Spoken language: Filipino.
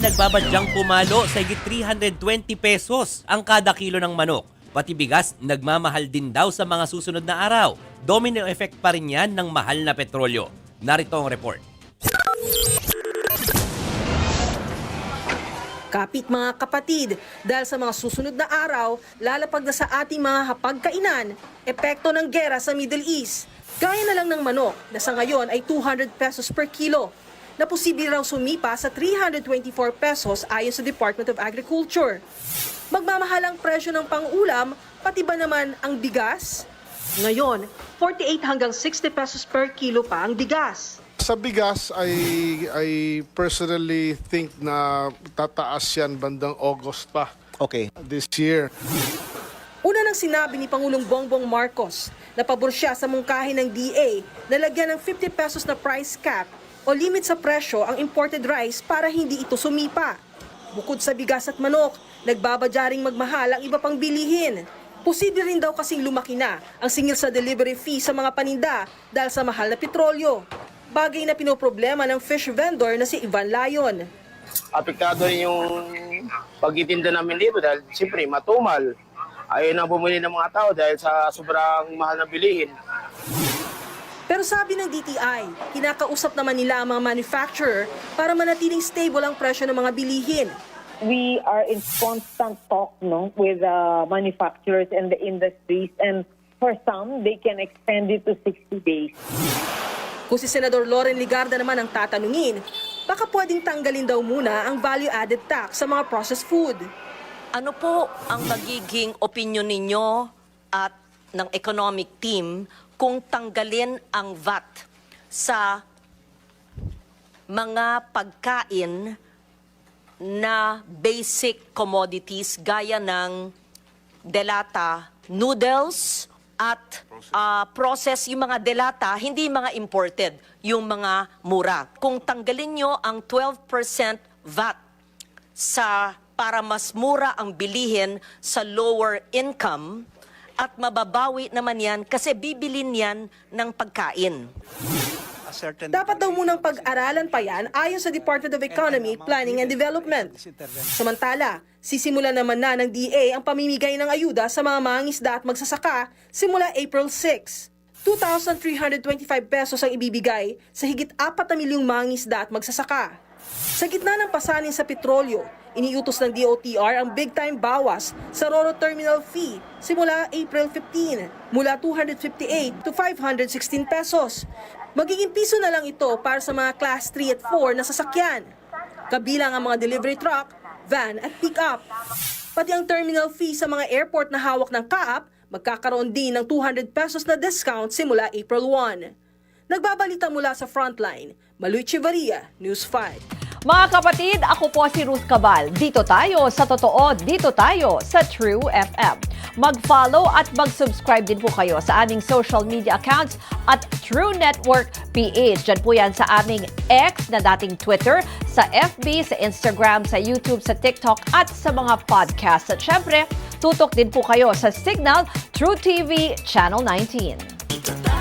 Nagbabadyang pumalo sa higit 320 pesos ang kada kilo ng manok. Pati bigas, nagmamahal din daw sa mga susunod na araw. Domino effect pa rin yan ng mahal na petrolyo. Narito ang report. Kapit mga kapatid, dahil sa mga susunod na araw, lalapag na sa ating mga hapagkainan, epekto ng gera sa Middle East. Gaya na lang ng manok na sa ngayon ay 200 pesos per kilo, na posible raw sumipa sa 324 pesos ayon sa Department of Agriculture. Magmamahal ang presyo ng pang-ulam, pati ba naman ang bigas? Ngayon, 48 hanggang 60 pesos per kilo pa ang bigas. Sa bigas, I personally think na tataas yan bandang August pa this year. Una nang sinabi ni Pangulong Bongbong Marcos na pabor siya sa mungkahi ng DA na lagyan ng 50 pesos na price cap o limit sa presyo ang imported rice para hindi ito sumipa. Bukod sa bigas at manok, nagbabadya ring magmahal ang iba pang bilihin. Posible rin daw kasing lumaki na ang singil sa delivery fee sa mga paninda dahil sa mahal na petrolyo. Bagay na pinoproblema ng fish vendor na si Ivan Layon. Apektado rin yung pagtitinda namin dito dahil siyempre matumal. Ayaw na bumili ng mga tao dahil sa sobrang mahal na bilihin. Pero sabi ng DTI, kinakausap naman nila ang mga manufacturer para manatiling stable ang presyo ng mga bilihin. We are in constant talk with manufacturers and the industries, and for some, they can extend it to 60 days. Kung si Senador Loren Ligarda naman ang tatanungin, baka pwedeng tanggalin daw muna ang value-added tax sa mga processed food. Ano po ang magiging opinion ninyo at ng economic team kung tanggalin ang VAT sa mga pagkain na basic commodities gaya ng delata, noodles at process, yung mga delata, hindi mga imported, yung mga mura. Kung tanggalin nyo ang 12% VAT para mas mura ang bilihin sa lower income, at mababawi naman yan kasi bibilin yan ng pagkain. Dapat daw munang pag-aralan pa yan ayon sa Department of Economy, Planning and Development. Samantala, sisimulan naman na ng DA ang pamimigay ng ayuda sa mga mangingisda at magsasaka simula April 6. 2,325 pesos ang ibibigay sa higit 4 na milyong mangingisda at magsasaka. Sa gitna ng pasanin sa petrolyo, iniutos ng DOTR ang big-time bawas sa Roro Terminal Fee simula April 15 mula 258 to 516 pesos. Magiging piso na lang ito para sa mga Class 3 at 4 na sasakyan, kabilang ang mga delivery truck, van at pick-up. Pati ang terminal fee sa mga airport na hawak ng CAAP, magkakaroon din ng 200 pesos na discount simula April 1. Nagbabalita mula sa Frontline, Maluy Chivaria, News 5. Mga kapatid, ako po si Ruth Cabal. Dito tayo sa totoo, dito tayo sa True FM. Mag-follow at mag-subscribe din po kayo sa aming social media accounts at True Network PH. Diyan po yan sa aming X na dating Twitter, sa FB, sa Instagram, sa YouTube, sa TikTok at sa mga podcast. At syempre, tutok din po kayo sa Signal True TV Channel 19.